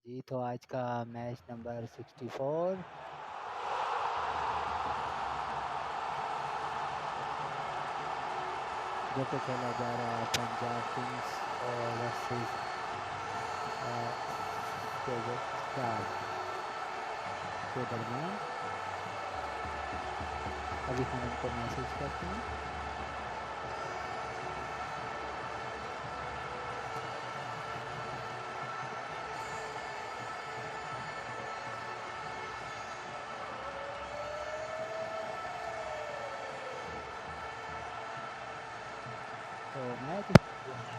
जी, तो आज का मैच नंबर 64 जो कि खेला जा रहा है पंजाब किंग्स और वर्सेस केजर स्टार्स के दरमियान। अभी हम इनको मैसेज करते हैं। तो match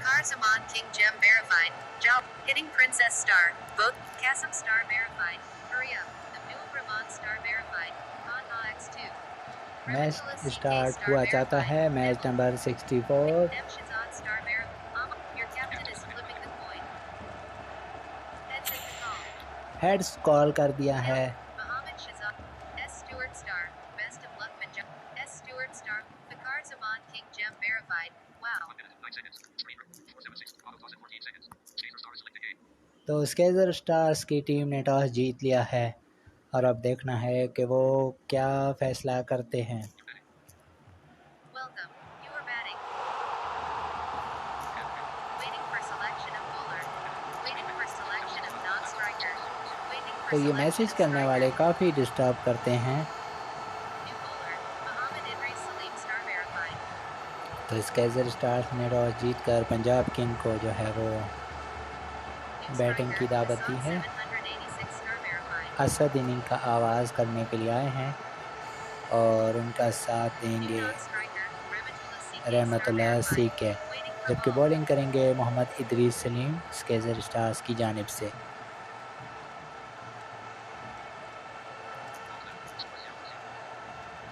Karzaman King Gem verified. Job hitting Princess Star. Both Kasem Star verified. Hurry up. Abdul Rahman Star verified. Kanha X2. Match start हुआ जाता है। Match number 64 Shazad Star verified. Your captain is flipping the coin. Heads at the call. Heads call कर दिया है। Mohammed Shazad. S. Stewart Star. Best of luck Punjab. S. Stewart Star. Fakar Zaman King Gem verified. Wow. तो स्केजर stars की team ने toss जीत लिया है और अब देखना है कि वो क्या फैसला करते हैं। Welcome. You are batting. Waiting for selection of bowler. Waiting for selection of non-striker. Waiting for तो ये selection मैसेज of करने वाले striker. काफ़ी डिस्टर्ब करते हैं। New bowler. Mohammed Idris Salim Star verified. तो स्केजर स्टार्स ने टॉस जीतकर पंजाब किंग को जो है वो New बैटिंग striker. की दावत दी Asad है। 786 Star verified. असद इनिंग का आगाज़ करने के लिए आए हैं और उनका साथ New देंगे non-striker. Rahmatullah CK Star रहमतुल्लाह verified. सीके, Waiting for जबकि ball. बॉलिंग करेंगे मोहम्मद इदरीस सलीम स्केजर स्टार्स की जानिब से।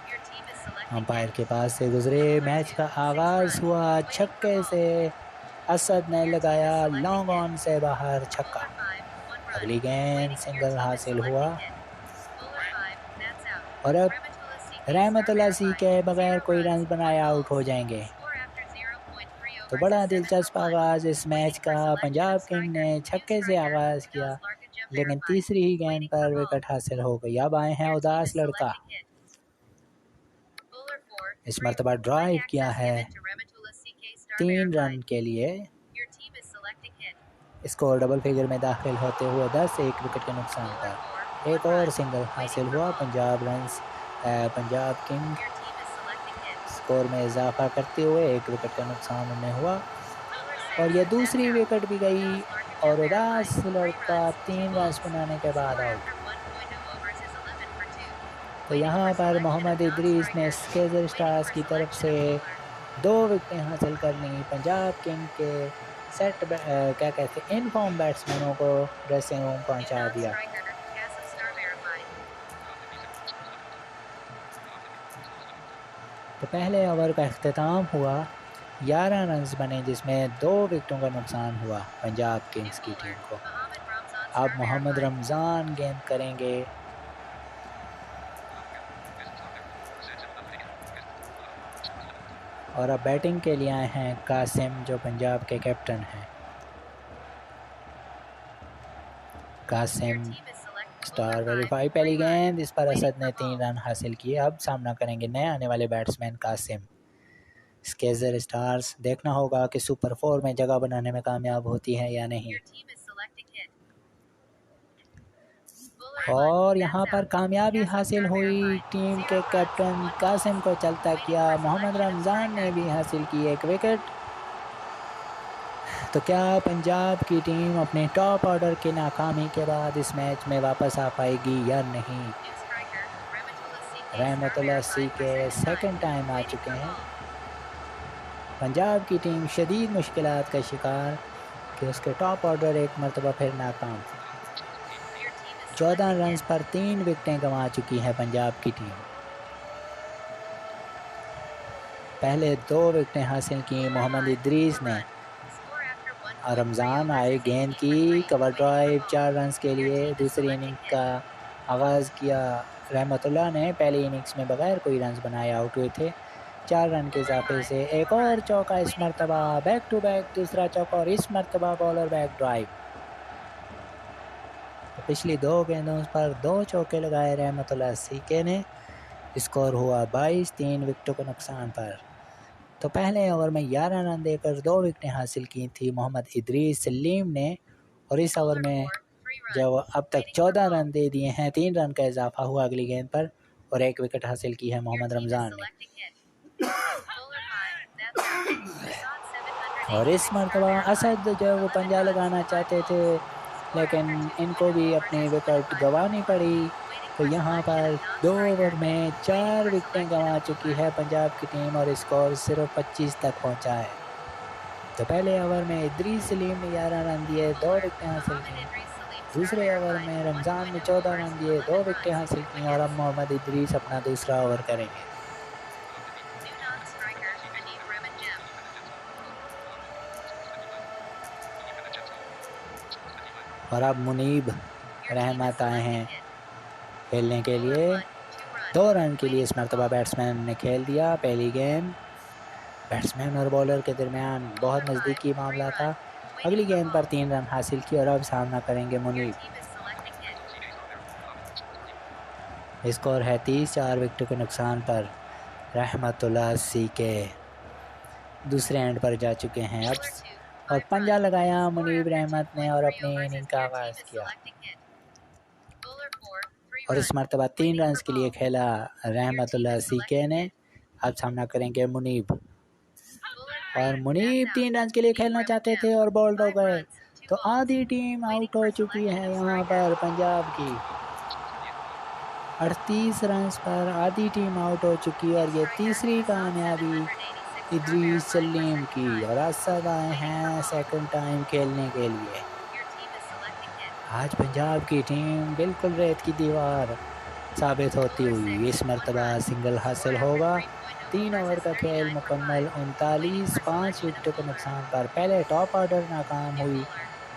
Your team is selecting umpire hit. के पास से गुजरे। मैच का आगाज़ हुआ छक्के से। असद ने लगाया लॉन्ग ऑन से बाहर छक्का। Bowler 5. 1 run. अगली गेंद Waiting. Your single team is हासिल हुआ selecting hit. Bowler 5. That's out. और अब Rahmatullah CK Star रहमतुल्लाह सी verified. के बगैर 0 कोई runs. रन 1 बनाए आउट balls. हो जाएंगे। Score after 0.3 तो overs बड़ा is 7 for दिलचस्प 1. आगाज़ इस मैच Waiting for का। selection of Punjab king striker. ने New छक्के से striker. आगाज़ किया, Udas Larka Gem लेकिन verified. तीसरी ही गेंद Waiting for पर ball. विकेट हासिल हो गई। अब आए हैं Your team उदास is लड़का। selecting hit. Bowler 4. इस 3. मरतबा Line ड्राइव किया access है given to Rahmatullah CK Star 3 verified. Run के लिए। Your team is selecting hit. Score double figure में दाखिल होते हुए 10 एक विकेट के नुकसान Bowler 4. पर 1 एक और run. सिंगल Waiting हासिल for हुआ। ball. Punjab king Your team is selecting hit. Score में इजाफा करते हुए एक विकेट का नुकसान उन्हें हुआ Bowler 6. और यह That's दूसरी out. विकेट भी गई Udas Larka Gem और verified. उदास 3 लड़का runs. 2 3 run balls. बनाने के बाद Score out. after 1.0 overs is 11 for 2. तो Waiting for यहाँ पर selection of मोहम्मद इदरीस ने non-striker. स्केजर Waiting स्टार्स for की तरफ selection से of bowler. 2 विकेटें हासिल कर ली। पंजाब किंग के क्या कहते हैं इन फॉर्म बैट्समैनों को ड्रेसिंग रूम New पहुंचा दिया। non-striker. Kasem Star verified. तो पहले ओवर का अख्ताम हुआ। 11 रन्स बने जिसमें 2 विकेटों का नुकसान हुआ पंजाब New किंग्स की bowler. टीम को। Mohammed Ramzan अब Star मोहम्मद verified. रमज़ान गेंद करेंगे और अब बैटिंग के लिए आए हैं कासिम जो पंजाब के कैप्टन हैं। Qasim Your team is select star bowler 5. Verify. 3 पहली run. गेंद इस पर Waiting असद ने for 3 ball. रन हासिल किए। अब सामना करेंगे नए आने वाले बैट्समैन कासिम। स्केजर स्टार्स देखना होगा कि सुपर 4 में जगह बनाने में कामयाब होती है या नहीं। Your team is selecting hit. Bowler 1. और That's यहाँ पर out. कामयाबी Kasem हासिल Star हुई। verified. टीम 0 के runs. Captain 1 Qasim balls. को चलता Waiting किया। for Mohammad selection of Ramzan ने striker. भी हासिल की 1 विकेट। तो क्या पंजाब की टीम अपने टॉप ऑर्डर की नाकामी के बाद इस मैच में वापस आ पाएगी या नहीं। New striker. Rahmatullah CK Star रहमतुल्लाह सी verified for के second time. सेकंड टाइम आ Waiting चुके for हैं। ball. पंजाब की टीम शदीद मुश्किलात का शिकार कि उसके टॉप ऑर्डर एक मरतबा फिर नाकाम। Your team is 14 selecting runs hit. पर 3 विकेटें गंवा चुकी है पंजाब की टीम। पहले 2 विकेटें हासिल की Bowler मोहम्मद 5. 4 इदरीस ने। run. Score after 1.3 Ramzan overs आए is गेंद 18 की for 3. Cover Waiting for drive ball. 4 runs के Your लिए। team is दूसरी selecting इनिंग hit. का आगाज़ किया रहमतुल्लाह ने। पहली इनिंग्स में बगैर कोई रन्स बनाए आउट हुए थे। 4 रन के Bowler इजाफे 5. से एक 4 और run. चौका इस Waiting for मरतबा। ball. बैक टू बैक दूसरा चौका और इस मरतबा बॉलर बैक ड्राइव। पिछली 2 गेंदों पर 2 चौके लगाए रहमतुल्लाह सीके ने। स्कोर हुआ 22, 3 विकेटों के नुकसान पर। तो पहले ओवर में 11 रन देकर 2 विकेटें हासिल की थी मोहम्मद इदरीस सलीम ने, और इस ओवर में जब अब तक 14 रन दे दिए हैं, 3 रन का इजाफा हुआ अगली गेंद पर, और 1 विकेट हासिल की है मोहम्मद रमज़ान ने। और इस मरतबा असद जो वो पंजा लगाना चाहते थे, लेकिन इनको भी अपनी विकेट गंवानी पड़ी। तो यहाँ पर 2 ओवर में 4 विकेटें गंवा चुकी है पंजाब की टीम, और स्कोर सिर्फ 25 तक पहुँचा है। तो पहले ओवर में इदरीस सलीम ने 11 रन दिए, 2 विकेटें हासिल की। दूसरे ओवर में रमज़ान ने 14 रन दिए, 2 विकेटें हासिल की, और अब मोहम्मद इदरीस अपना दूसरा ओवर करेंगे। और अब मुनीब रहमत आए हैं खेलने के लिए। 2 रन के लिए इस मरतबा बैट्समैन ने खेल दिया। पहली गेंद बैट्समैन और बॉलर के दरमियान बहुत नज़दीकी मामला था। अगली गेंद पर 3 रन हासिल किए, और अब सामना करेंगे मुनीब। स्कोर है 30, 4 विकेटों के नुकसान पर। रहमतुल्लाह सीके दूसरे एंड पर जा चुके हैं अब, और पंजा लगाया मुनीब रहमत ने और अपनी इनिंग का आगाज़ किया। और इस मरतबा 3 रन के लिए खेला रहमतुल्लाह सीके ने। अब सामना करेंगे मुनीब, और मुनीब 3 रन के लिए खेलना चाहते थे और बोल्ड हो गए। तो आधी टीम आउट हो चुकी है यहाँ पर पंजाब की। 38 रन पर आधी टीम आउट हो चुकी है, और ये तीसरी कामयाबी इदरीस सलीम की। और असद आए हैं सेकंड टाइम खेलने के लिए। आज पंजाब की टीम बिल्कुल रेत की दीवार साबित होती हुई इस मरतबा सिंगल हासिल होगा। 3 ओवर का खेल मुकम्मल, 39, 5 विकेटों के नुकसान पर। पहले टॉप ऑर्डर नाकाम हुई,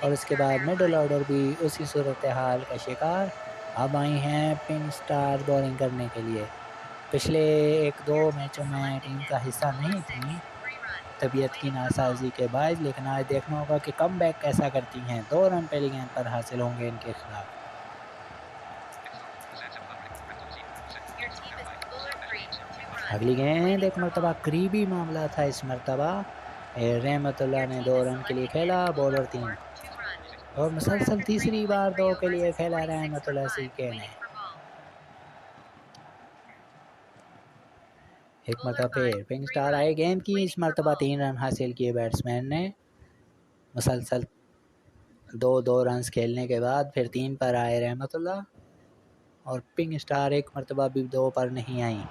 और उसके बाद मिडल ऑर्डर भी उसी सूरत हाल का शिकार। अब आई हैं पिंक स्टार बॉलिंग करने के लिए। पिछले 1-2 मैचों में टीम का हिस्सा नहीं थी तबीयत की नासाजी के बाद, लेकिन आज देखना होगा कि कमबैक कैसा करती हैं। 2 रन पहली गेंद पर हासिल होंगे इनके खिलाफ। अगली गेंद एक मरतबा करीबी मामला था इस मरतबा। रहमतुल्लाह ने 2 रन के लिए खेला, बॉलर 3, और मुसलसल तीसरी बार 2 के लिए खेला रहमतुल्लाह सीके ने। एक मरतबा फिर पिंक स्टार आए गेंद की। इस मरतबा 3 रन हासिल किए बैट्समैन ने। मुसलसल 2 रन खेलने के बाद फिर 3 पर आए रहमतुल्लाह, और पिंक स्टार एक मरतबा भी 2 पर नहीं आई।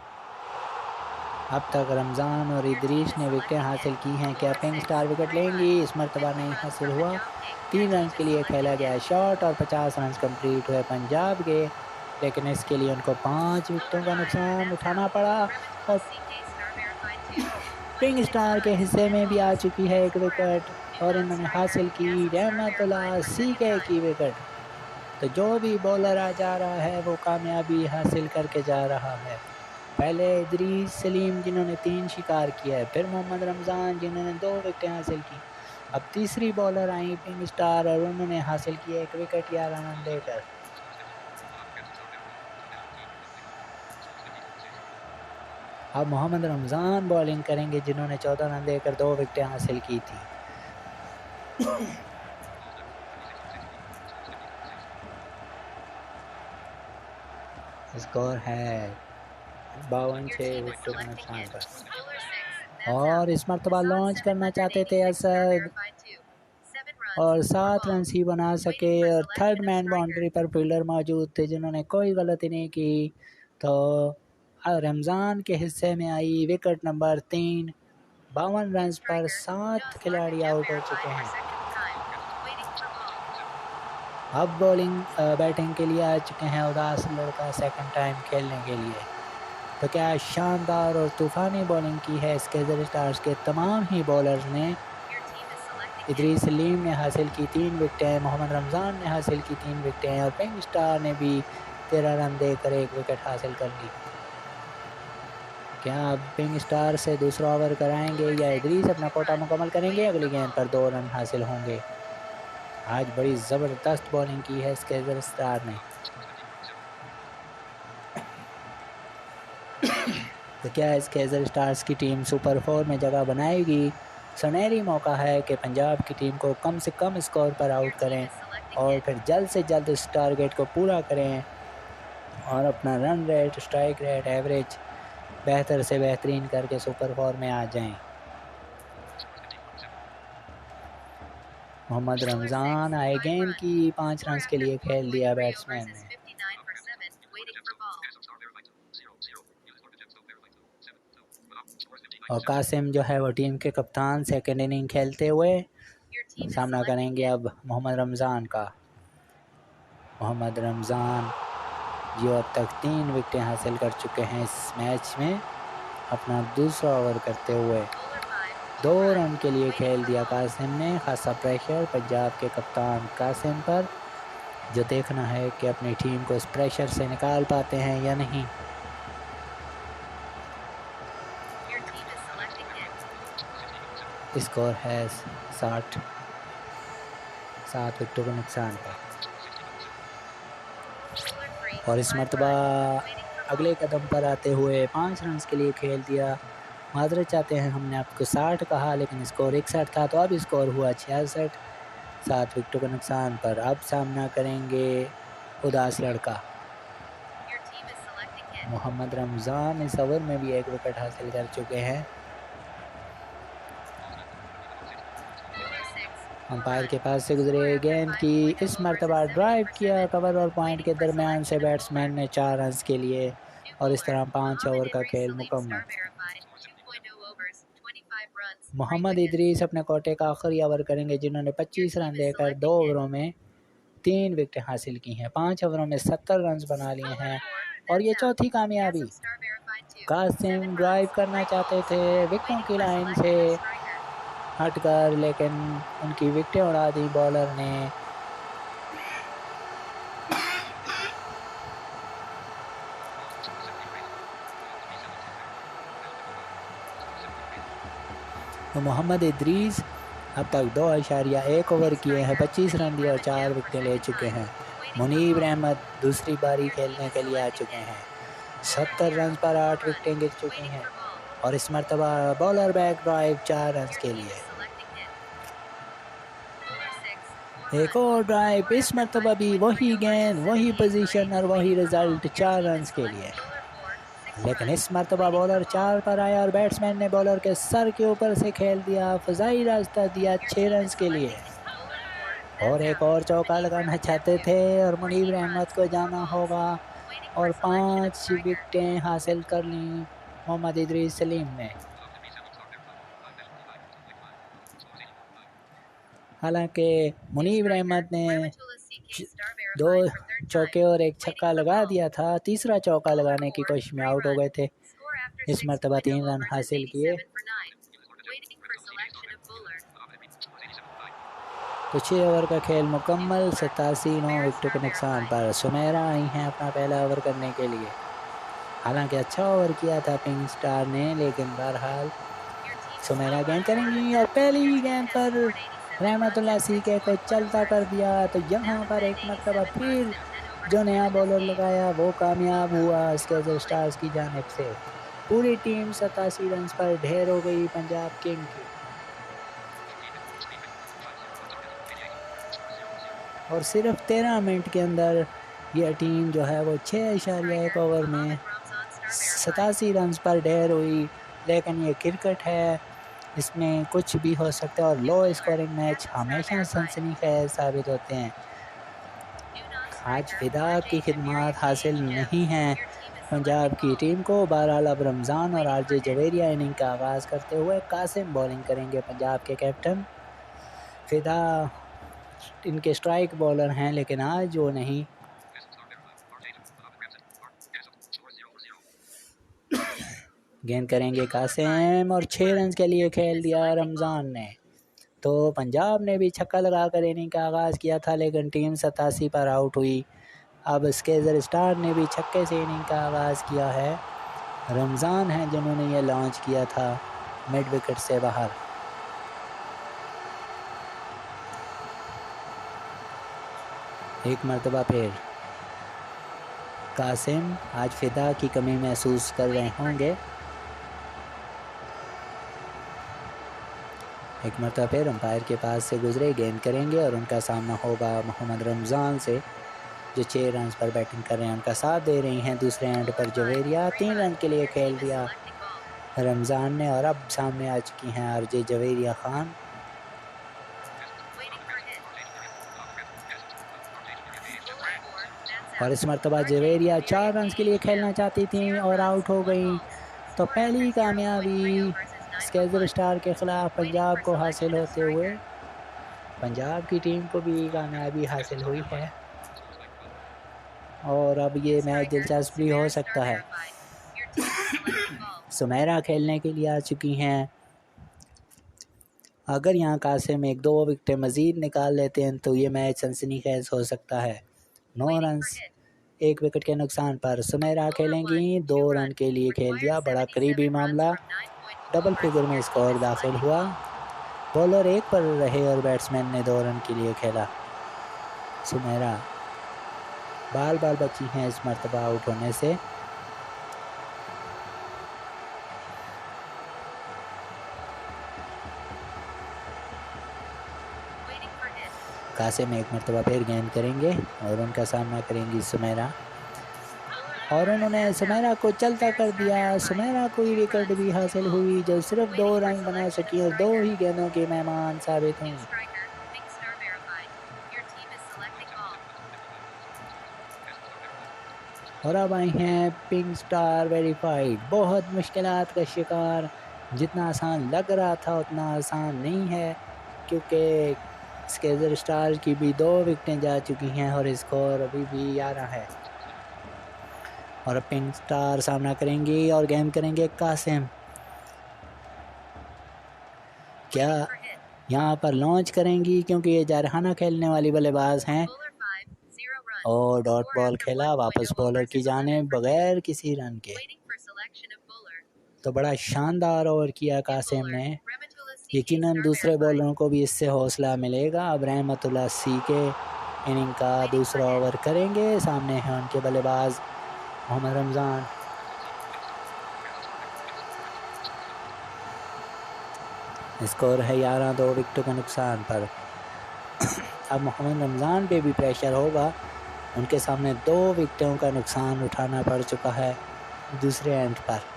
अब तक रमज़ान और इदरीस ने विकेटें हासिल की हैं। क्या पिंक स्टार विकेट लेंगी? इस मरतबा नहीं हासिल हुआ। 3 रन के लिए खेला गया शॉट, और 50 रन कंप्लीट हुए पंजाब के, लेकिन इसके लिए उनको 5 विकेटों का नुकसान उठाना पड़ा। और पिंक स्टार के हिस्से में भी आ चुकी है 1 विकेट, और इन्होंने हासिल की रहमतुल्लाह सीके की विकेट। तो जो भी बॉलर आ जा रहा है वो कामयाबी हासिल करके जा रहा है। पहले इदरीस सलीम जिन्होंने 3 शिकार किया है, फिर मोहम्मद रमज़ान जिन्होंने 2 विकेटें हासिल की। अब तीसरी बॉलर आई पिंक स्टार, और उन्होंने हासिल किया 1 विकेट 11 रन देकर। अब मोहम्मद रमज़ान बॉलिंग करेंगे जिन्होंने 14 रन देकर 2 विकेटें हासिल की थी। स्कोर है 52, 6 विकेटों के नुकसान पर। और इस मरतबा लॉन्च करना चाहते थे असद, और 7 रन ही बना सके, और थर्ड मैन बाउंड्री पर फील्डर मौजूद थे जिन्होंने कोई गलती नहीं की। तो रमज़ान के हिस्से में आई विकेट नंबर 3। 52 रन पर 7 खिलाड़ी आउट हो चुके हैं। अब बैटिंग के लिए आ चुके हैं उदास लड़का सेकंड टाइम खेलने के लिए। तो क्या शानदार और तूफ़ानी बॉलिंग की है स्केजर स्टार्स के तमाम ही बॉलर्स ने। इदरीस सलीम ने हासिल की 3 विकेटें, मोहम्मद रमज़ान ने हासिल की 3 विकेटें, और पिंक स्टार ने भी 13 रन देकर 1 विकेट हासिल कर ली। क्या अब पिंक स्टार से दूसरा ओवर कराएंगे या इदरीस अपना कोटा मुकम्मल करेंगे? अगली गेंद पर 2 रन हासिल होंगे। आज बड़ी ज़बरदस्त बॉलिंग की है स्केजर स्टार ने। तो क्या स्केजर स्टार्स की टीम सुपर 4 में जगह बनाएगी? सुनहरी मौका है कि पंजाब की टीम को कम से कम स्कोर पर आउट करें और फिर जल्द से जल्द इस टारगेट को पूरा करें और अपना run rate, strike rate, average बेहतर से बेहतरीन करके सुपर 4 में आ जाएं। मोहम्मद रमज़ान आए गेंद की 5 रन के लिए खेल दिया बैट्समैन ने। और कासिम जो है वो टीम के कप्तान सेकंड इनिंग खेलते हुए सामना करेंगे अब मोहम्मद रमज़ान का। मोहम्मद रमज़ान जो अब तक 3 विकेटें हासिल कर चुके हैं इस मैच में, अपना दूसरा ओवर करते हुए 2 रन के लिए खेल दिया कासिम ने। खासा प्रेशर पंजाब के कप्तान कासिम पर, जो देखना है कि अपनी टीम को इस प्रेशर से निकाल पाते हैं या नहीं। स्कोर है 7 विकेटों के नुकसान पर। और इस मरतबा अगले कदम पर आते हुए 5 रन के लिए खेल दिया। माजरत चाहते हैं, हमने आपको 60 कहा लेकिन स्कोर 61 था, तो अब स्कोर हुआ 66। 7 विकेटों के नुकसान पर अब सामना करेंगे उदास लड़का। मोहम्मद रमज़ान इस ओवर में भी 1 विकेट हासिल कर चुके हैं। अंपायर के पास से गुजरे गेंद की इस मरतबा ड्राइव किया कवर और पॉइंट के दरमियान से बैट्समैन ने 4 रन के लिए, और इस तरह 5 ओवर का खेल मुकम्मल। मोहम्मद इदरीस अपने कोटे का आखिरी ओवर करेंगे, जिन्होंने 25 रन देकर 2 ओवरों में 3 विकेटें हासिल की हैं। 5 ओवरों में 70 रन बना लिए हैं और ये चौथी कामयाबी। कासिम ड्राइव करना चाहते थे विकेटों की लाइन से हटकर, लेकिन उनकी विकेटें उड़ा दी बॉलर ने। तो मोहम्मद इदरीस अब तक 2.1 ओवर किए हैं, 25 रन दिए और 4 विकेटें ले चुके हैं। मुनीब अहमद दूसरी बारी खेलने के लिए आ चुके हैं। 70 रन पर 8 विकेटें गिर चुकी हैं और इस मरतबा बॉलर बैक ड्राइव 4 रन के लिए। एक और ड्राइव, इस मरतबा भी वही गेंद, वही पोजीशन और वही रिजल्ट, 4 रन के लिए। लेकिन इस मरतबा बॉलर 4 पर आया और बैट्समैन ने बॉलर के सर के ऊपर से खेल दिया, फजाई रास्ता दिया 6 रन के लिए। और एक और चौका लगाना चाहते थे और मुनीब अहमद को जाना होगा और 5 विकेटें हासिल कर ली मोहम्मद इदरीस सलीम ने। हालांकि मुनीब अहमद ने 2 चौके और 1 छक्का लगा दिया था, तीसरा चौका लगाने की कोशिश में आउट हो गए थे। इस मरतबा 3 रन हासिल किए। तो 6 ओवर का खेल मुकम्मल, 87 विकेटों के नुकसान पर सुमेरा आई हैं अपना पहला ओवर करने के लिए। हालांकि अच्छा ओवर किया था पिंक स्टार ने, लेकिन बहरहाल सुमेरा गेंद करेंगी और पहली ही गेंद पर रहमतुल्लाह सीके को चलता कर दिया। तो यहाँ पर एक मरतबा फिर जो नया बॉलर लगाया वो कामयाब हुआ स्केजर स्टार्स की जानिब से। पूरी टीम 87 रन पर ढेर हो गई पंजाब किंग की। और सिर्फ 13 मिनट के अंदर यह टीम जो है वो 6.1 ओवर में 87 रन पर ढेर हुई। लेकिन ये क्रिकेट है, इसमें कुछ भी हो सकता है और लो स्कोरिंग मैच हमेशा सनसनीखेज साबित होते हैं। आज फिदा की खिदमत हासिल नहीं है पंजाब की टीम को। बहरहाल अब रमज़ान और आरजे जवेरिया इनिंग का आगाज़ करते हुए कासिम बॉलिंग करेंगे, पंजाब के कैप्टन। फिदा इनके स्ट्राइक बॉलर हैं, लेकिन आज वो नहीं। गेंद करेंगे कासिम और 6 रन के लिए खेल दिया रमज़ान ने। तो पंजाब ने भी छक्का लगाकर इनिंग का आगाज़ किया था, लेकिन टीम 87 पर आउट हुई। अब स्केजर स्टार ने भी छक्के से इनिंग का आगाज़ किया है। रमज़ान हैं जिन्होंने ये लॉन्च किया था मिड विकेट से बाहर। एक मरतबा फिर कासिम आज फिदा की कमी महसूस कर रहे होंगे। एक मरतबा फिर अंपायर के पास से गुजरे, गेंद करेंगे और उनका सामना होगा मोहम्मद रमज़ान से, जो 6 रन पर बैटिंग कर रहे हैं। उनका साथ दे रही हैं दूसरे एंड पर जवेरिया। 3 रन के लिए खेल दिया रमज़ान ने और अब सामने आ चुकी हैं आरजे जवेरिया खान। और इस मरतबा जवेरिया 4 रन के लिए खेलना चाहती थी और आउट हो गई। तो पहली कामयाबी स्केजर स्टार के ख़िलाफ़ पंजाब को हासिल होते हुए पंजाब की टीम को भी कामयाबी हासिल हुई है और अब ये मैच दिलचस्प भी हो सकता है। सुमेरा खेलने के लिए आ चुकी हैं। अगर यहाँ कासिम 1-2 विकेटें मज़ीद निकाल लेते हैं तो ये मैच सनसनीखेज़ हो सकता है। 9 रन 1 विकेट के नुकसान पर सुमेरा खेलेंगी। 2 रन के लिए खेल दिया, बड़ा करीबी मामला, डबल फिगर में स्कोर दाखिल हुआ। बॉलर 1 पर रहे और बैट्समैन ने 2 रन के लिए खेला। सुमेरा बाल बची हैं इस मरतबा आउट होने से। कासिम एक मरतबा फिर गेंद करेंगे और उनका सामना करेंगी सुमेरा और उन्होंने सुमेरा को चलता कर दिया। सुमेरा को ही विकेट भी हासिल हुई जो सिर्फ 2 रन बना सकी और 2 ही गेंदों की मेहमान साबित हुई। और अब आई हैं पिंक स्टार वेरीफाइड। बहुत मुश्किलात का शिकार, जितना आसान लग रहा था उतना आसान नहीं है क्योंकि स्केजर स्टार की भी 2 विकेटें जा चुकी हैं और स्कोर अभी भी 11 है। और अब पिंक स्टार सामना करेंगी और गेंद करेंगे कासिम। क्या यहाँ पर लॉन्च करेंगी क्योंकि ये जारहाना खेलने वाली बल्लेबाज हैं और डॉट बॉल खेला वापस बॉलर की जाने बगैर किसी रन के। तो बड़ा शानदार ओवर किया कासिम ने। यकीनन दूसरे बॉलरों को भी इससे हौसला मिलेगा। अब रहमतुल्लाह सी के इनिंग का दूसरा ओवर करेंगे। सामने हैं उनके बल्लेबाज मोहम्मद रमज़ान। स्कोर है 11, 2 विकेटों के नुकसान पर। अब मोहम्मद रमज़ान पे भी प्रेशर होगा। उनके सामने 2 विकेटों का नुकसान उठाना पड़ चुका है दूसरे एंड पर।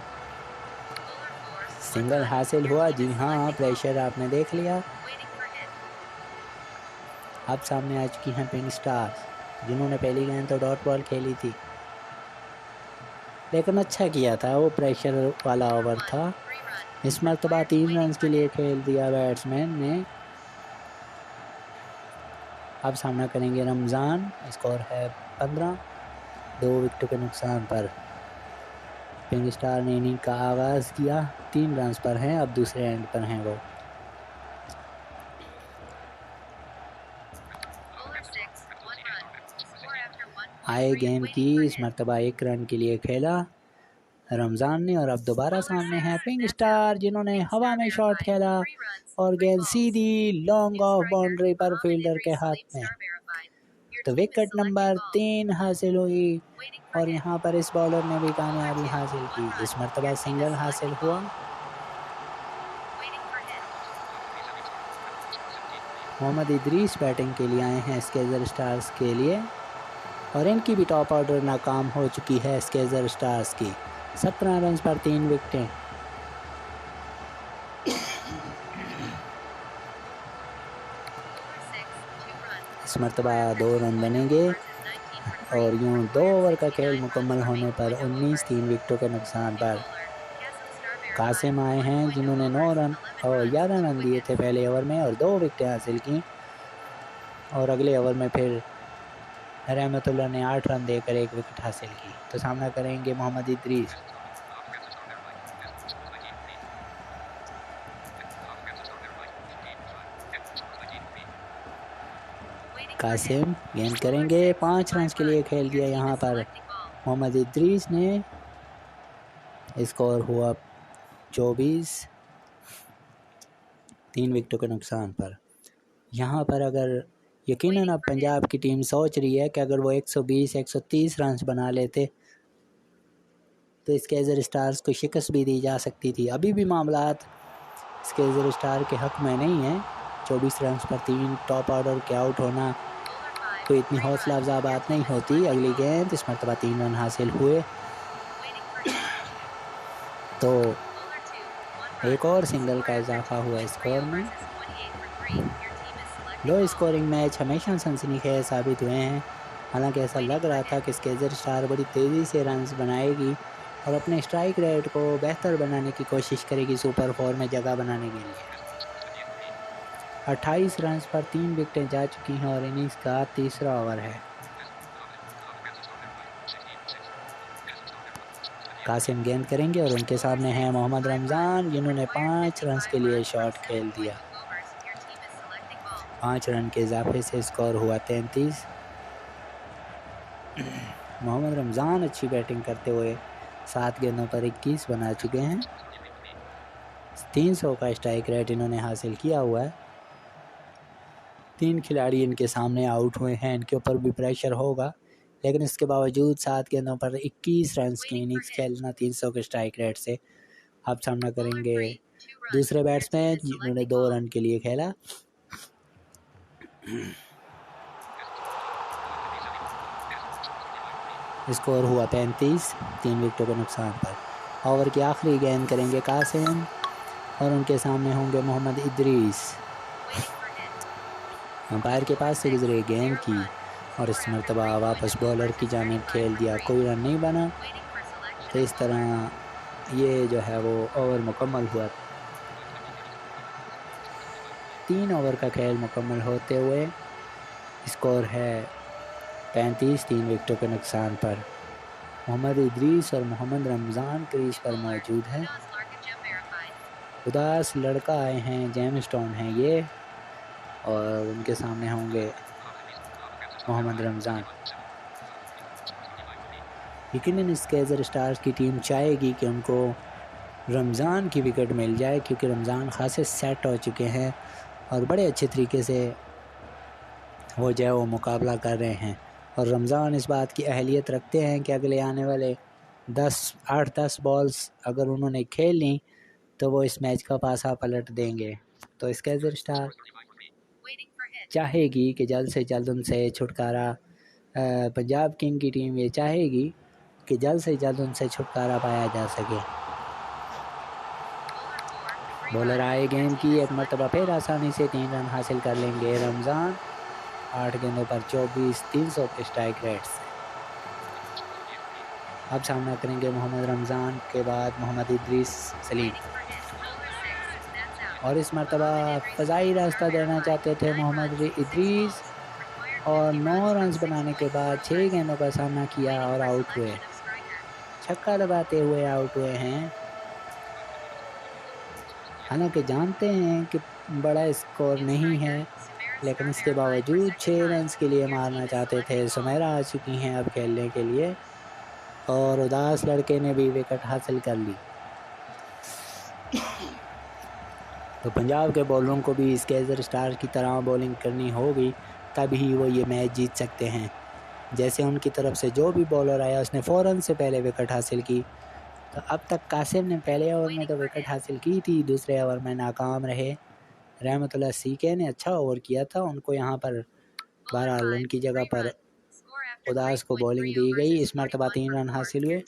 सिंगल हासिल हुआ, जी हाँ, प्रेशर आपने देख लिया। अब सामने आ चुकी हैं पिंक स्टार्स जिन्होंने पहली गेंद तो डॉट बॉल खेली थी लेकिन अच्छा किया था, वो प्रेशर वाला ओवर था। इस मरतबा 3 रन के लिए खेल दिया बैट्समैन ने। अब सामना करेंगे रमज़ान। स्कोर है 15, 2 विकेटों के नुकसान पर। पिंक स्टार ने इनिंग का आगाज़ किया, 3 रन पर हैं, अब दूसरे एंड पर हैं वो। आए गेंद की, इस मरतबा 1 रन के लिए खेला रमज़ान ने और अब दोबारा सामने हैं पिंक स्टार जिन्होंने हवा में शॉट खेला और गेंद सीधी लॉन्ग ऑफ बाउंड्री पर फील्डर के हाथ में। तो विकेट नंबर 3 हासिल हुई और यहाँ पर इस बॉलर ने भी कामयाबी हासिल की। इस मरतबा सिंगल हासिल हुआ। मोहम्मद इदरीस बैटिंग के लिए आए हैं स्केजर स्टार्स के लिए और इनकी भी टॉप ऑर्डर नाकाम हो चुकी है स्केजर स्टार्स की। 17 रन पर 3 विकेटें। इस मरतबा 2 रन बनेंगे और यूँ 2 ओवर का खेल मुकम्मल होने पर 19, 3 विकेटों के नुकसान पर कासिम आए हैं जिन्होंने 9 रन और 11 रन दिए थे पहले ओवर में और 2 विकेटें हासिल की और अगले ओवर में फिर रहमतुल्लाह ने 8 रन देकर 1 विकेट हासिल की। तो सामना करेंगे मोहम्मद इदरीस। कासिम गेंद करेंगे, 5 रन के लिए खेल दिया यहाँ पर मोहम्मद इदरीस ने। स्कोर हुआ 24, 3 विकेटों के नुकसान पर। यहाँ पर अगर यकीनन अब पंजाब की टीम सोच रही है कि अगर वो 120-130 रन बना लेते तो स्केजर स्टार्स को शिकस्त भी दी जा सकती थी। अभी भी मामलात स्केजर स्टार के हक में नहीं है। 24 रन पर 3 टॉप ऑर्डर के आउट होना कोई इतनी हौसला अफजा बात नहीं होती। अगली गेंद, इस मरतबा 3 रन हासिल हुए तो एक और सिंगल का इजाफा हुआ स्कोर में। लो स्कोरिंग मैच हमेशा सनसनीखेज साबित हुए हैं। हालांकि ऐसा लग रहा था कि स्केजर स्टार बड़ी तेज़ी से रन्स बनाएगी और अपने स्ट्राइक रेट को बेहतर बनाने की कोशिश करेगी सुपर 4 में जगह बनाने के लिए। 28 रन पर 3 विकेटें जा चुकी हैं और इनिंग्स का तीसरा ओवर है। कासिम गेंद करेंगे और उनके सामने हैं मोहम्मद रमज़ान, जिन्होंने 5 रन के लिए शॉट खेल दिया। 5 रन के इजाफे से स्कोर हुआ 33। मोहम्मद रमज़ान अच्छी बैटिंग करते हुए 7 गेंदों पर 21 बना चुके हैं। 300 का स्ट्राइक रेट इन्होंने हासिल किया हुआ है। 3 खिलाड़ी इनके सामने आउट हुए हैं, इनके ऊपर भी प्रेशर होगा, लेकिन इसके बावजूद 7 गेंदों पर 21 रन की इनिंग्स खेलना 300 के स्ट्राइक रेट से। अब सामना करेंगे दूसरे बैट्समैन जिन्होंने 2 रन के लिए खेला। स्कोर हुआ 35, 3 विकेटों के नुकसान पर। ओवर की आखिरी गेंद करेंगे कासिम और उनके सामने होंगे मोहम्मद इदरीस। अंपायर के पास से गुजरे गेंद की और इस मरतबा वापस बॉलर की जानिब खेल दिया। कोई रन नहीं बना, तो इस तरह ये जो है वो ओवर मुकम्मल हुआ। 3 ओवर का खेल मुकम्मल होते हुए स्कोर है 35, 3 विकेटों के नुकसान पर। मोहम्मद इदरीस और मोहम्मद रमज़ान क्रीज पर मौजूद हैं। उदास लड़का आए हैं, जेमस्टोन हैं ये, और उनके सामने होंगे मोहम्मद रमज़ान। यकीनन स्केजर स्टार्स की टीम चाहेगी कि उनको रमज़ान की विकेट मिल जाए, क्योंकि रमज़ान खासे सेट हो चुके हैं और बड़े अच्छे तरीके से वो जो है वो मुकाबला कर रहे हैं। और रमज़ान इस बात की अहलियत रखते हैं कि अगले आने वाले 8-10 बॉल्स अगर उन्होंने खेल ली तो वो इस मैच का पासा पलट देंगे। तो स्केजर स्टार चाहेगी कि जल्द से जल्द उनसे छुटकारा, पंजाब किंग की टीम ये चाहेगी कि जल्द से जल्द उनसे छुटकारा पाया जा सके। बॉलर आए गेंद की, एक मरतबा फिर आसानी से 3 रन हासिल कर लेंगे रमज़ान। 8 गेंदों पर 24, 300 के स्ट्राइक रेट से। अब सामना करेंगे मोहम्मद रमज़ान के बाद मोहम्मद इदरीस सलीम, और इस मरतबा फ़ज़ाई रास्ता देना चाहते थे मोहम्मद इदरीस, और 9 रन बनाने के बाद 6 गेंदों का सामना किया और आउट हुए। छक्का लगाते हुए आउट हुए हैं। हालांकि जानते हैं कि बड़ा स्कोर नहीं है, लेकिन इसके बावजूद 6 रन के लिए मारना चाहते थे। सुमेरा आ चुकी हैं अब खेलने के लिए, और उदास लड़के ने भी विकेट हासिल कर ली। तो पंजाब के बॉलरों को भी स्केजर स्टार की तरह बॉलिंग करनी होगी, तभी वो ये मैच जीत सकते हैं। जैसे उनकी तरफ से जो भी बॉलर आया उसने फ़ौरन से पहले विकेट हासिल की। तो अब तक कासिम ने पहले ओवर में तो विकेट हासिल की थी, दूसरे ओवर में नाकाम रहे। रहमतुल्लाह सीके ने अच्छा ओवर किया था, उनको यहाँ पर 12 रन की जगह पर उदास को बॉलिंग दी गई। इस मरतबा 3 रन हासिल हुए,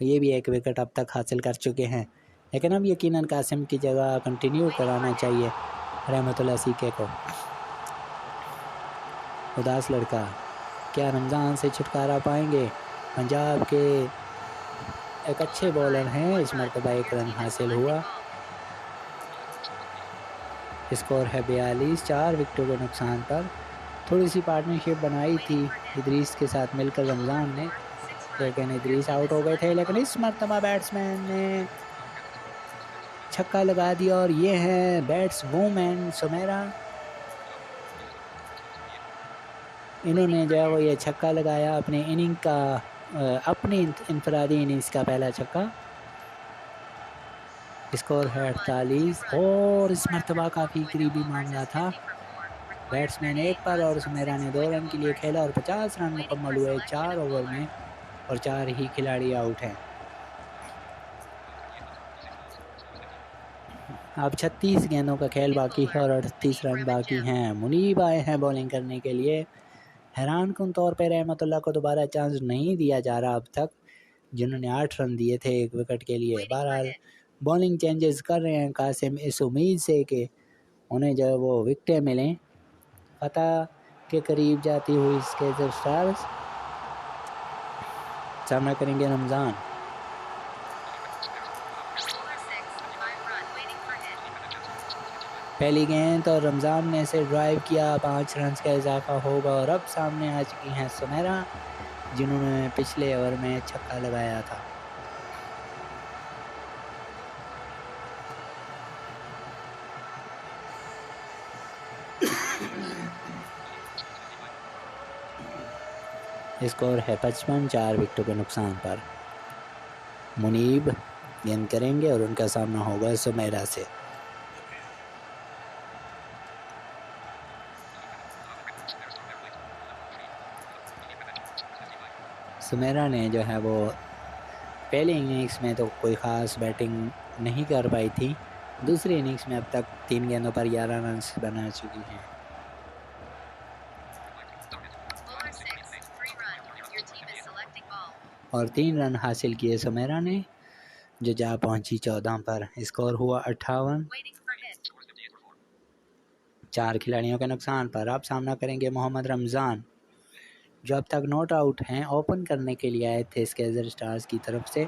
ये भी एक विकेट अब तक हासिल कर चुके हैं। लेकिन अब यकीनन कासिम की जगह कंटिन्यू कराना चाहिए रहमतुल्लाह सीके को। उदास लड़का, क्या रमज़ान से छुटकारा पाएंगे? पंजाब के एक अच्छे बॉलर हैं, इस मरतबा 1 रन हासिल हुआ। स्कोर है 42, 4 विकेटों के नुकसान पर। थोड़ी सी पार्टनरशिप बनाई थी इदरीस के साथ मिलकर रमज़ान ने, लेकिन इदरीस आउट हो गए थे। लेकिन इस मरतबा बैट्समैन ने छक्का लगा दिया, और ये हैं बैट्सवुमैन सुमेरा। इन्होंने जो है वो ये छक्का लगाया अपने इनिंग का, अपनी इनफरादी इनिंग्स का पहला छक्का। स्कोर है 48, और इस मरतबा काफ़ी करीबी मामला था। बैट्समैन एक पर और सुमेरा ने 2 रन के लिए खेला और 50 रन मुकम्मल हुए 4 ओवर में और 4 ही खिलाड़ी आउट हैं। अब 36 गेंदों का खेल बाकी है और 38 रन बाकी हैं। मुनीब आए हैं बॉलिंग करने के लिए। हैरानकुन तौर पर रहमतुल्लाह को दोबारा चांस नहीं दिया जा रहा अब तक, जिन्होंने 8 रन दिए थे 1 विकेट के लिए। बहरहाल बॉलिंग चेंजेस कर रहे हैं कासिम इस उम्मीद से कि उन्हें जो है वो विकेटें मिलें। फतह के करीब जाती हुई स्केजर स्टार्स सामना करेंगे रमज़ान। पहली गेंद और रमज़ान ने इसे ड्राइव किया, 5 रन का इजाफा होगा और अब सामने आ चुकी हैं सुमेरा, जिन्होंने पिछले ओवर में छक्का लगाया था। स्कोर है 55, 4 विकेटों के नुकसान पर। मुनीब गेंद करेंगे और उनका सामना होगा सुमेरा से। सुमेरा ने जो है वो पहले इनिंग्स में तो कोई ख़ास बैटिंग नहीं कर पाई थी, दूसरी इनिंग्स में अब तक 3 गेंदों पर 11 रन बना चुकी हैं। और 3 रन हासिल किए सुमेरा ने, जो जा पहुंची 14 पर। स्कोर हुआ 58, 4 खिलाड़ियों के नुकसान पर। अब सामना करेंगे मोहम्मद रमज़ान, जो अब तक नॉट आउट हैं। ओपन करने के लिए आए थे स्केजर स्टार्स की तरफ से।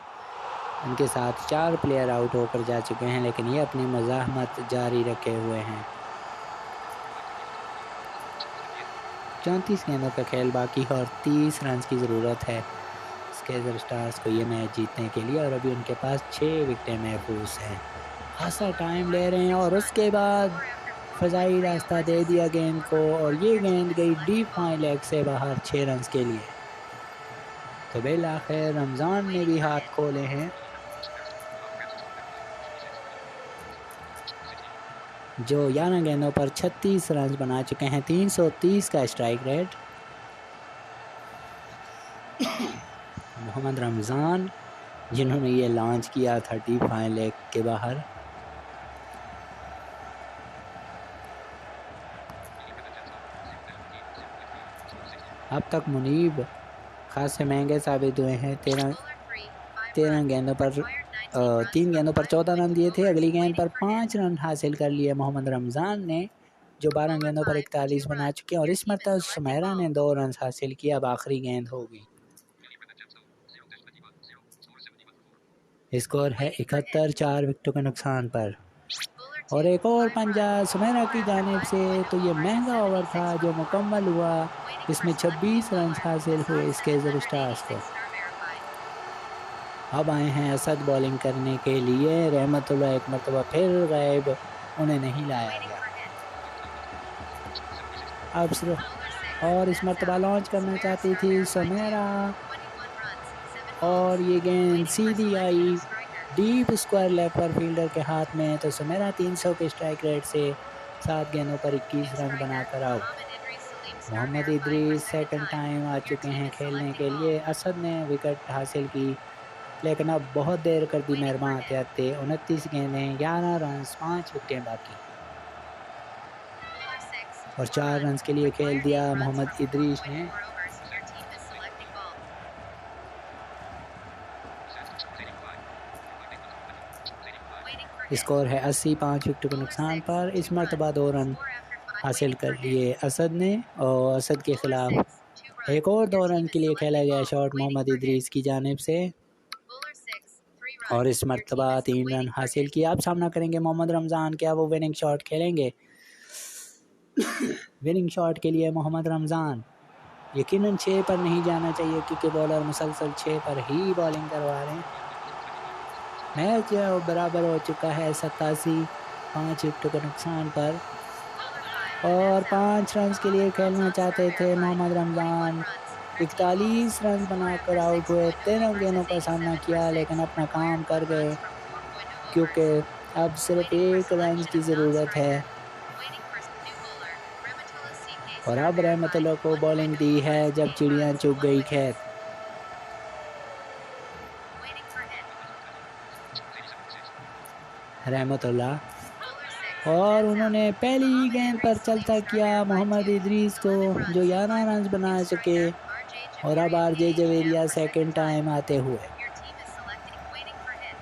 उनके साथ 4 प्लेयर आउट होकर जा चुके हैं, लेकिन ये अपनी मज़ाहमत जारी रखे हुए हैं। 34 गेंदों का खेल बाकी है और 30 रन की ज़रूरत है स्केजर स्टार्स को ये मैच जीतने के लिए, और अभी उनके पास 6 विकेटें महफूज हैं। खासा टाइम ले रहे हैं और उसके बाद फ़ज़ाई रास्ता दे दिया गेंद को, और ये गेंद गई डीप फाइन लेग से बाहर 6 रन के लिए। तो बिलाखिर रमज़ान ने भी हाथ खोले हैं, जो 11 गेंदों पर 36 रन बना चुके हैं, 330 का स्ट्राइक रेट। मोहम्मद रमज़ान, जिन्होंने ये लॉन्च किया था डीप फाइन लेग के बाहर। अब तक मुनीब खासे महंगे साबित हुए हैं। 13 गेंदों पर 3 गेंदों पर 14 रन दिए थे। अगली गेंद पर 5 रन हासिल कर लिए मोहम्मद रमज़ान ने, जो 12 गेंदों पर 41 बना चुके हैं, और इस मरतबा सुमेरा ने 2 रन हासिल किया। अब आखिरी गेंद होगी। स्कोर है 71, 4 विकेटों के नुकसान पर। और एक और पंजा सुमेरा की जानिब से। तो ये महंगा ओवर था जो मुकम्मल हुआ, इसमें 26 रन हासिल हुए स्केजर स्टार्स को। अब आए हैं असद बॉलिंग करने के लिए। रहमतुल्लाह एक मरतबा फिर गायब, उन्हें नहीं लाया गया। अब सिर्फ और इस मरतबा लॉन्च करना चाहती थी सुमेरा, और ये गेंद सीधी आई डीप स्क्वायर लेग पर फील्डर के हाथ में। तो सुमेरा 300 के स्ट्राइक रेट से 7 गेंदों पर 21 रन बनाकर out. Mohammad Idris second time आ चुके हैं खेलने के लिए। असद ने विकेट हासिल की, लेकिन अब बहुत देर कर दी मेहरबान आते 29 गेंदें, 11 रन, 5 विकेटें बाकी, और 4 रन के लिए खेल दिया मोहम्मद इदरीस ने। स्कोर है 80, 5 विकेटों के नुकसान पर। इस मरतबा 2 रन हासिल कर लिए असद ने, और असद के खिलाफ एक और 2 रन के लिए खेला गया शॉट मोहम्मद इदरीस की जानिब से, और इस मरतबा 3 रन हासिल किया। अब सामना करेंगे मोहम्मद रमज़ान। क्या वो विनिंग शॉट खेलेंगे? विनिंग शॉट के लिए मोहम्मद रमज़ान यकीनन 6 पर नहीं जाना चाहिए, क्योंकि बॉलर मुसलसल 6 पर ही बॉलिंग करवा रहे हैं। मैच बराबर हो चुका है 87, 5 विकेटों के नुकसान पर, और 5 रन के लिए खेलना चाहते थे मोहम्मद रमज़ान। 41 रन बनाकर आउट हुए। 13 गेंदों का सामना किया, लेकिन अपना काम कर गए, क्योंकि अब सिर्फ 1 रन की ज़रूरत है। और Star अब रहमतुल्लाह verified. को 1 बॉलिंग point दी awaiting है hit. जब 8 चिड़िया runs. चुग 1 गई wicket. खेत। Waiting for hit. रहमतुल्लाह Bowler 6. और That's out. उन्होंने पहली Mohammad गेंद पर Idris चलता Salim Star किया verified मोहम्मद 2. इदरीस को 11 जो runs. 11 1. रन बना New सके। striker. RJ और अब Javeria RJ KHM Javeria for second second time. Time आते हुए Your team is selecting. Waiting for hit.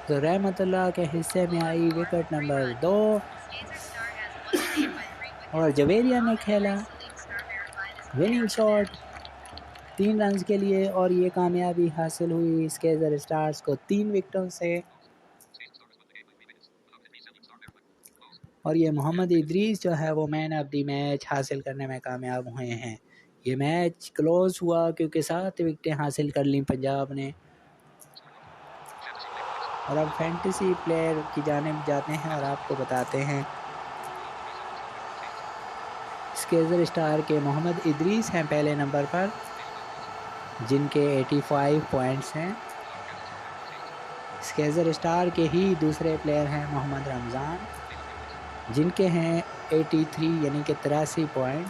तो रहमतुल्लाह के हिस्से में Bowler I 4. Wicket 3 number runs. 2 Skazer Star has won the game by 3 और wickets. जवेरिया ने Mohammad खेला Idris Salim Star verified is man winning of the shot match. 3 run के लिए और ये कामयाबी हासिल हुई स्केजर स्टार्स को 3 विकेटों से। और ये मोहम्मद इदरीस जो है वो मैन ऑफ द मैच हासिल करने में कामयाब हुए हैं। ये मैच क्लोज हुआ क्योंकि 7 विकेटें हासिल कर ली पंजाब ने। और अब फैंटेसी प्लेयर की जानिब जाते हैं और आपको बताते हैं स्केजर स्टार के मोहम्मद इदरीस हैं पहले नंबर पर जिनके 85 पॉइंट्स हैं। स्केजर स्टार के ही दूसरे प्लेयर हैं मोहम्मद रमज़ान जिनके हैं 83 यानी कि 83 पॉइंट।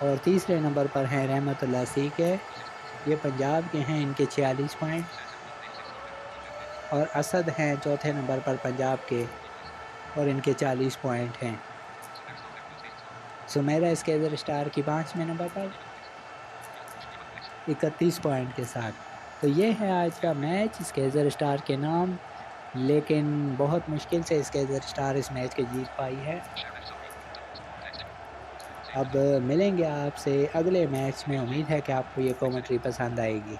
और तीसरे नंबर पर हैं रहमतुल्लाह सी के, ये पंजाब के हैं, इनके 46 पॉइंट। और असद हैं चौथे नंबर पर पंजाब के और इनके 40 पॉइंट हैं। सुमेरा स्केजर स्टार की 5वें नंबर पर 31 पॉइंट के साथ। तो ये है आज का मैच स्केजर स्टार के नाम, लेकिन बहुत मुश्किल से स्केजर स्टार इस मैच के जीत पाई है। अब मिलेंगे आपसे अगले मैच में। उम्मीद है कि आपको ये कमेंट्री पसंद आएगी।